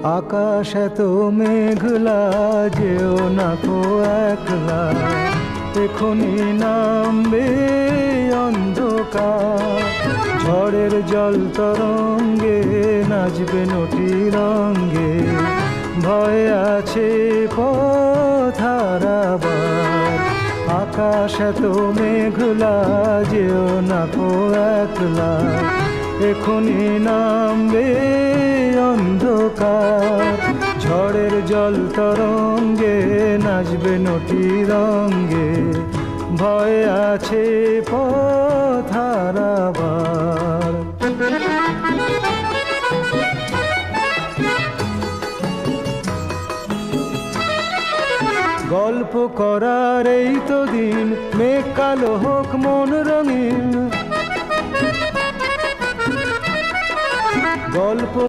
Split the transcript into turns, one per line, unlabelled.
আকাশ এত মেঘলা, যেও না কো একলা, এখনি নামবে অন্ধকার। ঝড়ের জল তরঙ্গে নাচবে নটি রঙ্গে, ভয় আছে পথ হারাবার। আকাশ এত মেঘলা, যেও না কো একলা, এখনি নামবে অন্ধকার। ঝড়ের জল তরঙ্গে নাচবে নটি রঙ্গে, ভয় আছে পথ হারাবার। গল্প করার এই তো দিন, মেঘ কালো হোক মন রঙিন। গল্প